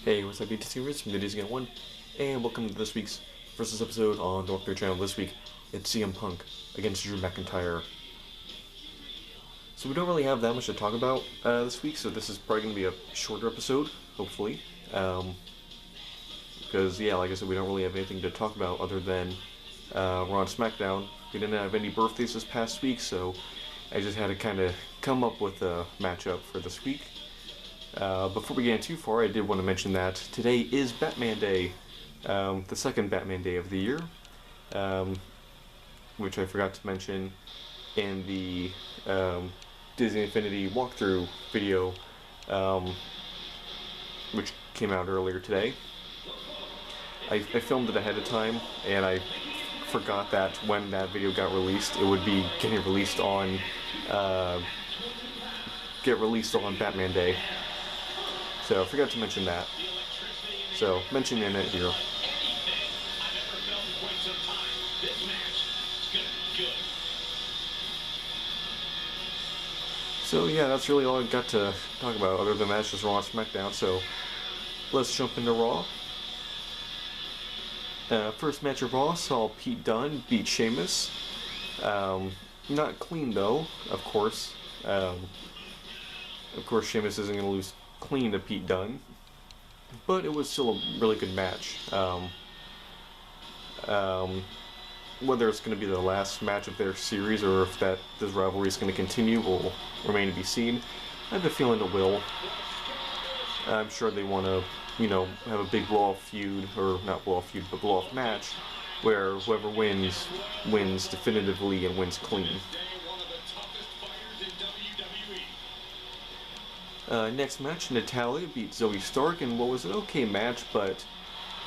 Hey, what's up, YouTubers from Guy01, and welcome to this week's versus episode on the Walkthrough channel. This week, it's CM Punk against Drew McIntyre. So we don't really have that much to talk about this week, so this is probably going to be a shorter episode, hopefully. Because, yeah, like I said, we don't really have anything to talk about other than Raw and SmackDown. We didn't have any birthdays this past week, so I just had to kind of come up with a matchup for this week. Before we get too far, I did want to mention that today is Batman Day, the second Batman Day of the year, which I forgot to mention in the Disney Infinity walkthrough video, which came out earlier today. I filmed it ahead of time, and I forgot that when that video got released, it would be getting released on Batman Day. So I forgot to mention that. So mentioning it here. So yeah, that's really all I got to talk about. Other than that, it's just Raw and SmackDown. So let's jump into Raw. First match of Raw saw Pete Dunne beat Sheamus. Not clean though, of course. Of course, Sheamus isn't going to lose clean to Pete Dunne, but it was still a really good match. Whether it's going to be the last match of their series or if this rivalry is going to continue will remain to be seen. I have a feeling it will. I'm sure they want to, have a big blow-off feud, or not blow-off feud, but blow-off match, where whoever wins definitively and wins clean. Next match, Natalya beat Zoe Stark in what was an okay match, but,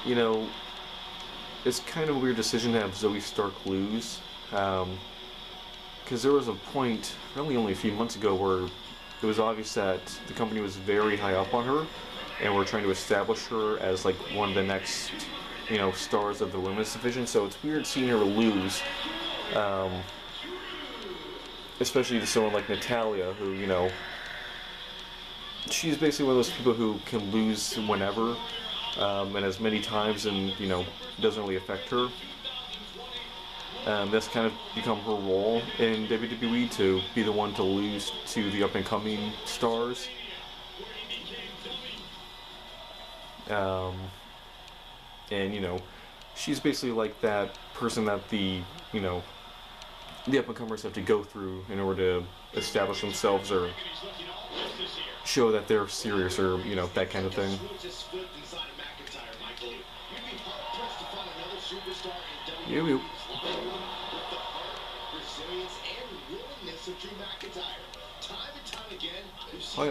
it's kind of a weird decision to have Zoe Stark lose, because there was a point, really only a few months ago, where it was obvious that the company was very high up on her, and were trying to establish her as, like, one of the next, stars of the women's division, so it's weird seeing her lose, especially to someone like Natalya, who, she's basically one of those people who can lose whenever, and as many times, and doesn't really affect her. That's kind of become her role in WWE, to be the one to lose to the up and coming stars. And she's basically like that person that the up and comers have to go through in order to establish themselves or show that they're serious, or that kind of thing. You. Oh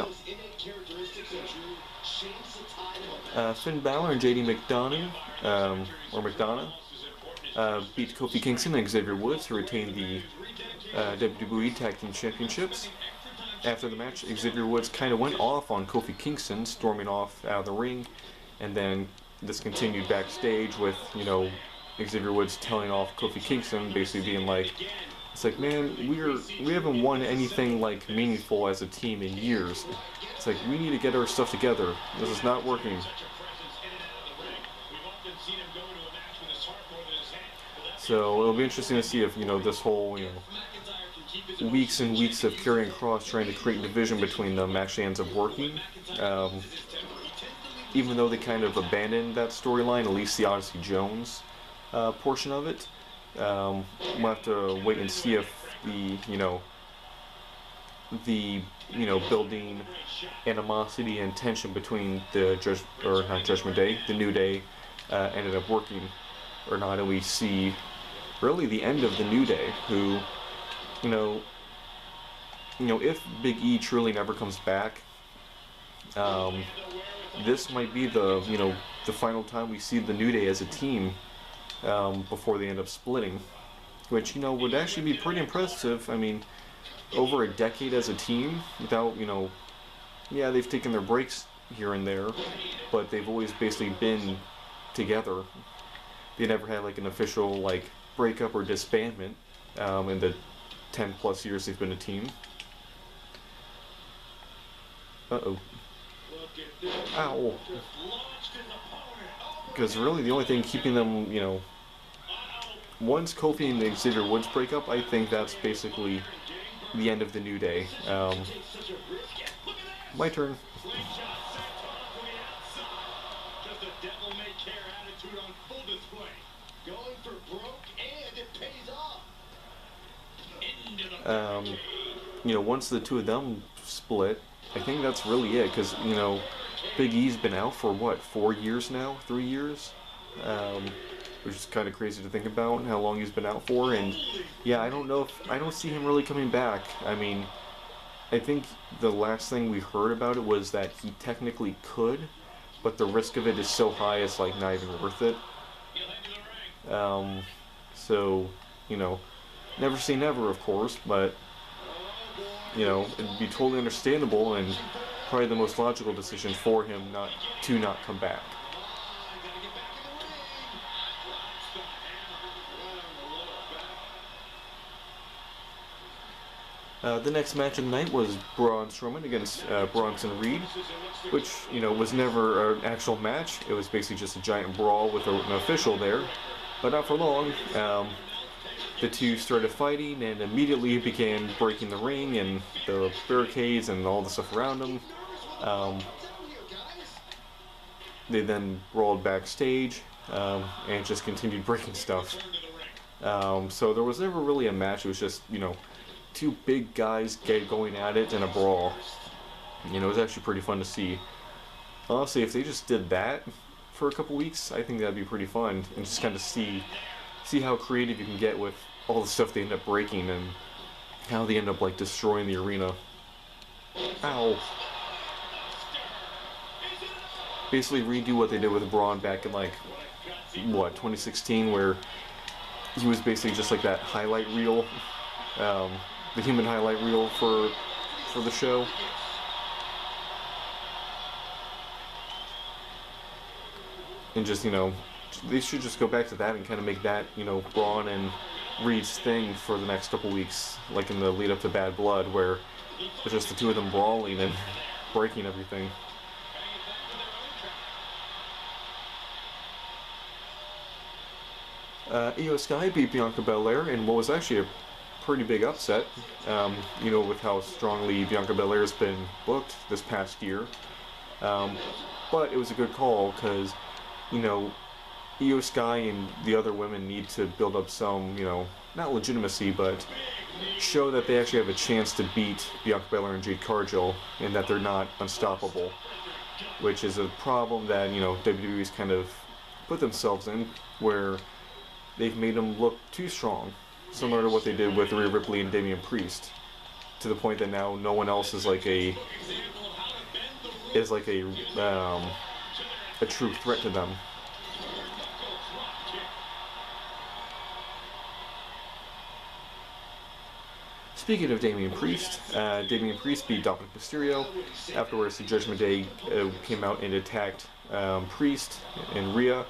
yeah. Finn Balor and JD McDonough, beat Kofi Kingston and Xavier Woods to retain the WWE Tag Team Championships. After the match, Xavier Woods kind of went off on Kofi Kingston, storming off out of the ring, and then this continued backstage with, Xavier Woods telling off Kofi Kingston, basically being like, it's like, man, we haven't won anything like meaningful as a team in years. It's like, we need to get our stuff together. This is not working. So it'll be interesting to see if, this whole, weeks and weeks of carrying cross trying to create division between them actually ends up working. Even though they kind of abandoned that storyline, at least the Odyssey Jones portion of it. We'll have to wait and see if the building animosity and tension between the the New Day ended up working or not, and we see really the end of the New Day, who if Big E truly never comes back, this might be the final time we see the New Day as a team, before they end up splitting, which would actually be pretty impressive. I mean, over a decade as a team without yeah, they've taken their breaks here and there, but they've always basically been together. They never had like an official breakup or disbandment in the 10 plus years they've been a team. Uh-oh. Ow. Because really the only thing keeping them, once Kofi and Xavier Woods break up, I think that's basically the end of the New Day. My turn. Once the two of them split, I think that's really it. Because Big E's been out for what, 4 years now, 3 years, which is kind of crazy to think about how long he's been out for. And yeah, I don't see him really coming back. I mean, I think the last thing we heard about it was that he technically could, but the risk of it is so high it's like not even worth it. So, never say never, of course, but it'd be totally understandable and probably the most logical decision for him not come back. The next match of the night was Braun Strowman against Bronson Reed, which, was never an actual match. It was basically just a giant brawl with an official there. But not for long. The two started fighting and immediately began breaking the ring and the barricades and all the stuff around them. They then brawled backstage and just continued breaking stuff. So there was never really a match. It was just, two big guys going at it in a brawl. It was actually pretty fun to see. Honestly, if they just did that for a couple weeks, I think that'd be pretty fun, and just kind of see how creative you can get with all the stuff they end up breaking and how they end up like destroying the arena. Ow. Basically redo what they did with Braun back in 2016, where he was basically just like that highlight reel, the human highlight reel for the show. And just, they should just go back to that and kind of make that, Braun and Reed's thing for the next couple weeks, like in the lead up to Bad Blood, where it's just the two of them brawling and breaking everything. Io Sky beat Bianca Belair in what was actually a pretty big upset, with how strongly Bianca Belair's been booked this past year. But it was a good call because, Io Sky and the other women need to build up some, not legitimacy, but show that they actually have a chance to beat Bianca Belair and Jade Cargill, and that they're not unstoppable, which is a problem that, WWE's kind of put themselves in, where they've made them look too strong, similar to what they did with Rhea Ripley and Damian Priest, to the point that now no one else is like a true threat to them. Speaking of Damian Priest beat Dominic Mysterio. Afterwards, the Judgment Day came out and attacked Priest and Rhea.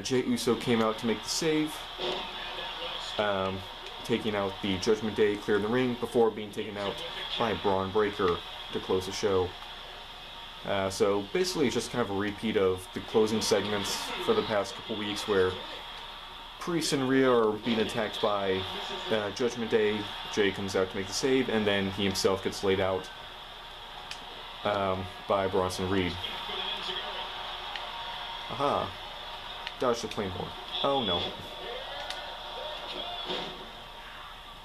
Jey Uso came out to make the save, taking out the Judgment Day, cleared the ring before being taken out by Braun Breaker to close the show. So basically it's just kind of a repeat of the closing segments for the past couple weeks, where Priest and Rhea are being attacked by Judgment Day. Jey comes out to make the save, and then he himself gets laid out by Bronson Reed. Aha. Dodge the Claymore. Oh no.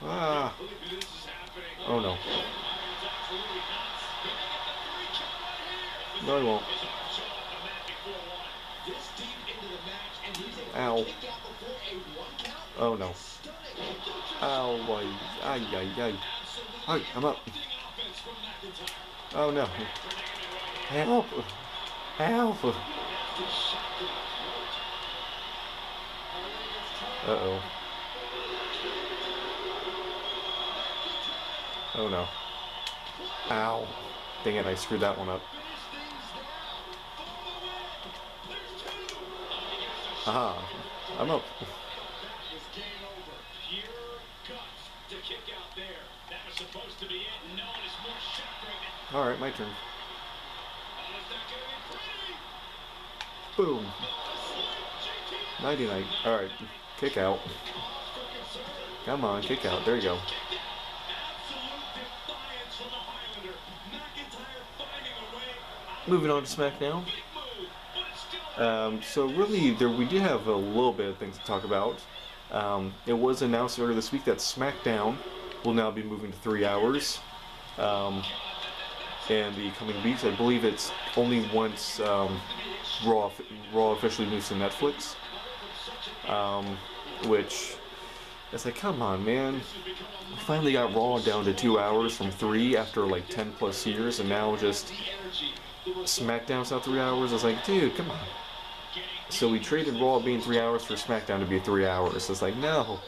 Ah. Oh no. No, he won't. Ow. Oh no. Ow. Ay, ay, ay. Hi, I'm up. Oh no. Help. Help. Uh-oh. Oh no. Ow. Dang it, I screwed that one up. Aha. I'm up. Alright, my turn. Boom. Nighty night. Alright. Kick out. Come on, kick out. There you go. Moving on to SmackDown. So really, we did have a little bit of things to talk about. It was announced earlier this week that SmackDown will now be moving to 3 hours. In the coming weeks, I believe it's only once Raw officially moves to Netflix. Which, it's like, come on, man. We finally got Raw down to 2 hours from 3 after like 10 plus years, and now just SmackDown's not 3 hours. It's like, dude, come on. So we traded Raw being 3 hours for SmackDown to be 3 hours. It's like, no.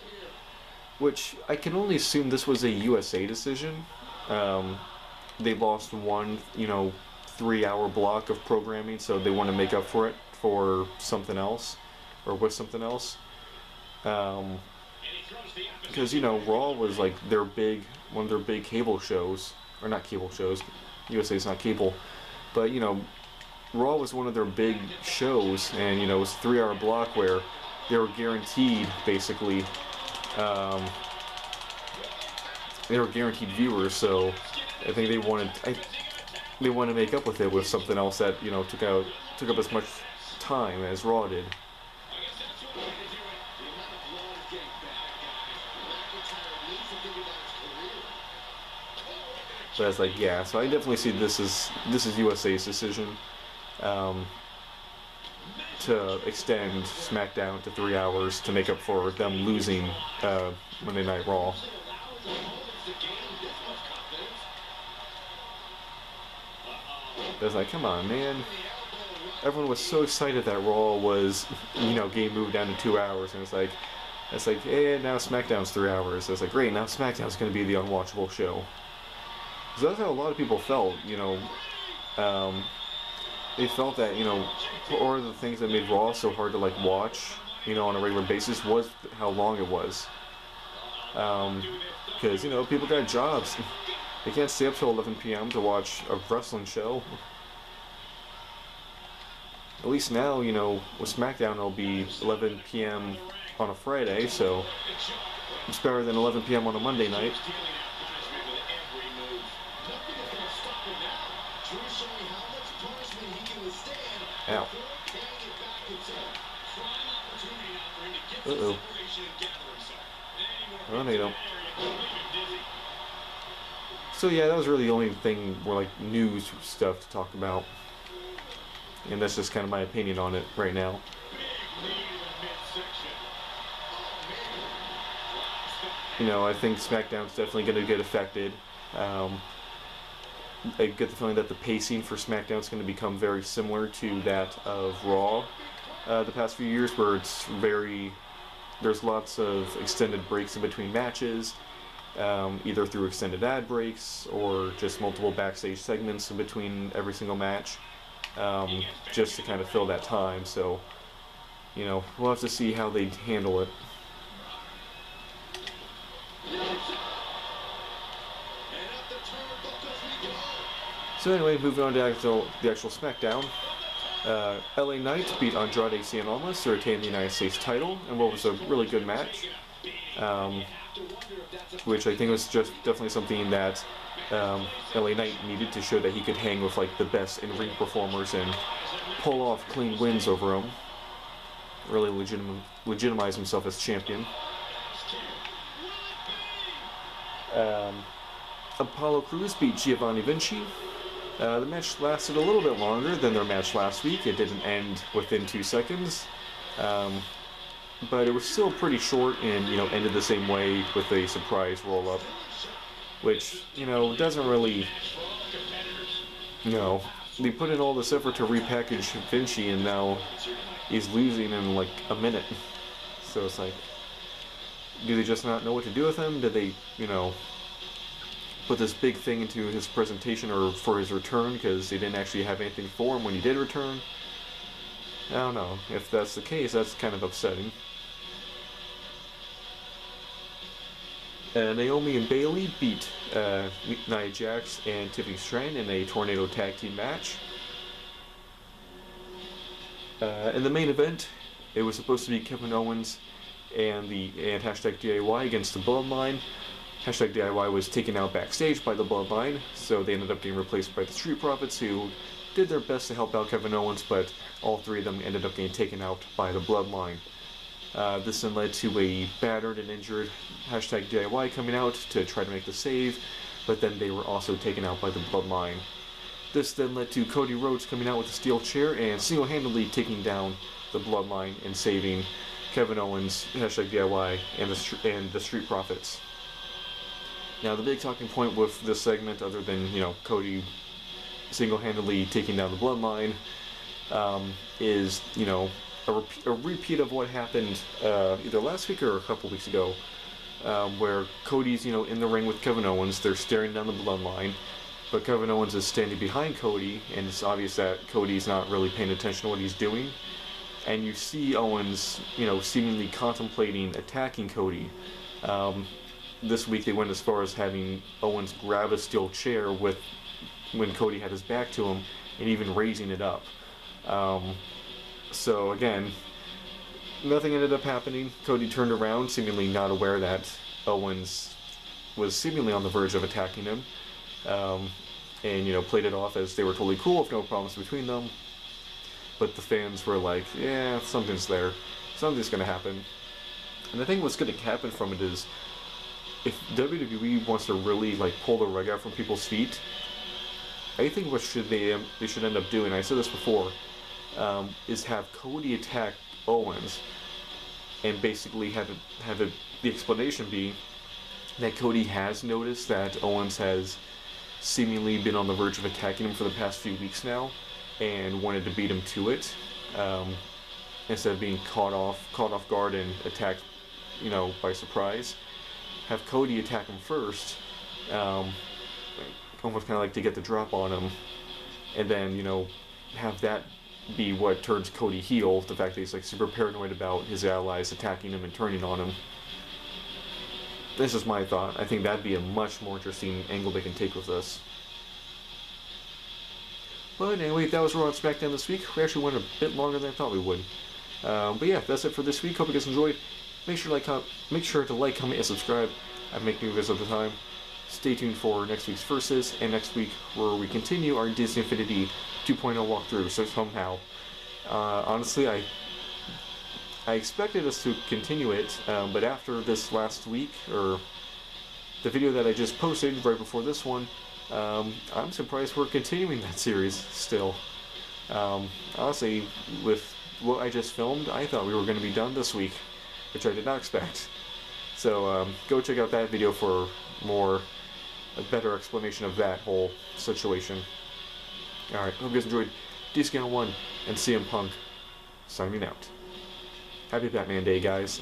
Which, I can only assume this was a USA decision. They lost one, 3 hour block of programming, so they want to make up for it for something else, or with something else. Because, Raw was like one of their big cable shows, or not cable shows, USA's not cable, but, Raw was one of their big shows, and, it was a 3 hour block where they were guaranteed, basically, they were guaranteed viewers, so I think they wanted to make up with it with something else that, took up as much time as Raw did. But it's like, yeah, so I definitely see this is USA's decision to extend SmackDown to 3 hours to make up for them losing Monday Night Raw. But it's like, come on, man. Everyone was so excited that Raw was, getting moved down to 2 hours, and it's like, hey, now SmackDown's 3 hours. It's like, great, now SmackDown's going to be the unwatchable show. So that's how a lot of people felt, they felt that, one of the things that made Raw so hard to, watch, on a regular basis was how long it was. Because, people got jobs. They can't stay up till 11 p.m. to watch a wrestling show. At least now, with SmackDown, it'll be 11 p.m. on a Friday, so it's better than 11 p.m. on a Monday night. Ow. Uh-oh. Oh, no, you don't. So yeah, that was really the only thing more news stuff to talk about. And that's just kind of my opinion on it right now. I think SmackDown's definitely going to get affected. I get the feeling that the pacing for SmackDown is going to become very similar to that of Raw the past few years, where there's lots of extended breaks in between matches, either through extended ad breaks or just multiple backstage segments in between every single match, just to kind of fill that time. So, we'll have to see how they handle it. So anyway, moving on to the actual SmackDown. LA Knight beat Andrade Cien Almas to retain the United States title in what was a really good match, which I think was just definitely something that LA Knight needed to show that he could hang with the best in-ring performers and pull off clean wins over them. Really legitimize himself as champion. Apollo Crews beat Giovanni Vinci. The match lasted a little bit longer than their match last week. It didn't end within 2 seconds, but it was still pretty short and ended the same way with a surprise roll-up, which doesn't really. They put in all this effort to repackage Vinci, and now he's losing in a minute. So it's like, do they just not know what to do with him? Did they put this big thing into his presentation or for his return because they didn't actually have anything for him when he did return? I don't know. If that's the case, that's kind of upsetting. Naomi and Bayley beat Nia Jax and Tiffany Stratton in a Tornado Tag Team match. In the main event, it was supposed to be Kevin Owens and hashtag DIY against the Bloodline. Hashtag DIY was taken out backstage by the Bloodline, so they ended up getting replaced by the Street Profits, who did their best to help out Kevin Owens, but all three of them ended up getting taken out by the Bloodline. This then led to a battered and injured hashtag DIY coming out to try to make the save, but then they were also taken out by the Bloodline. This then led to Cody Rhodes coming out with a steel chair and single-handedly taking down the Bloodline and saving Kevin Owens, hashtag DIY, and the Street Profits. Now, the big talking point with this segment, other than, Cody single-handedly taking down the Bloodline, is, a repeat of what happened either last week or a couple weeks ago, where Cody's, in the ring with Kevin Owens. They're staring down the Bloodline, but Kevin Owens is standing behind Cody, and it's obvious that Cody's not really paying attention to what he's doing. And you see Owens, seemingly contemplating attacking Cody. This week they went as far as having Owens grab a steel chair when Cody had his back to him, and even raising it up. So again, nothing ended up happening. Cody turned around, seemingly not aware that Owens was seemingly on the verge of attacking him, and played it off as they were totally cool with no problems between them. But the fans were like, yeah, something's there. Something's going to happen. And I think what's going to happen from it is, if WWE wants to really pull the rug out from people's feet, I think what they should end up doing, I said this before, is have Cody attack Owens, and basically have the explanation be that Cody has noticed that Owens has seemingly been on the verge of attacking him for the past few weeks now, and wanted to beat him to it, instead of being caught off guard and attacked, by surprise. Have Cody attack him first, almost kind of to get the drop on him, and then have that be what turns Cody heel. The fact that he's super paranoid about his allies attacking him and turning on him. This is my thought. I think that'd be a much more interesting angle they can take with this. But anyway, that was Raw and SmackDown this week. We actually went a bit longer than I thought we would. But yeah, that's it for this week. Hope you guys enjoyed. Make sure to like, comment, and subscribe. I make new videos all the time. Stay tuned for next week's Versus, and next week where we continue our Disney Infinity 2.0 walkthrough. So somehow, honestly, I expected us to continue it, but after this last week, or the video that I just posted right before this one, I'm surprised we're continuing that series still. Honestly, with what I just filmed, I thought we were going to be done this week, which I did not expect. So go check out that video for a better explanation of that whole situation. Alright, hope you guys enjoyed. Guy01 and CM Punk signing out. Happy Batman Day, guys.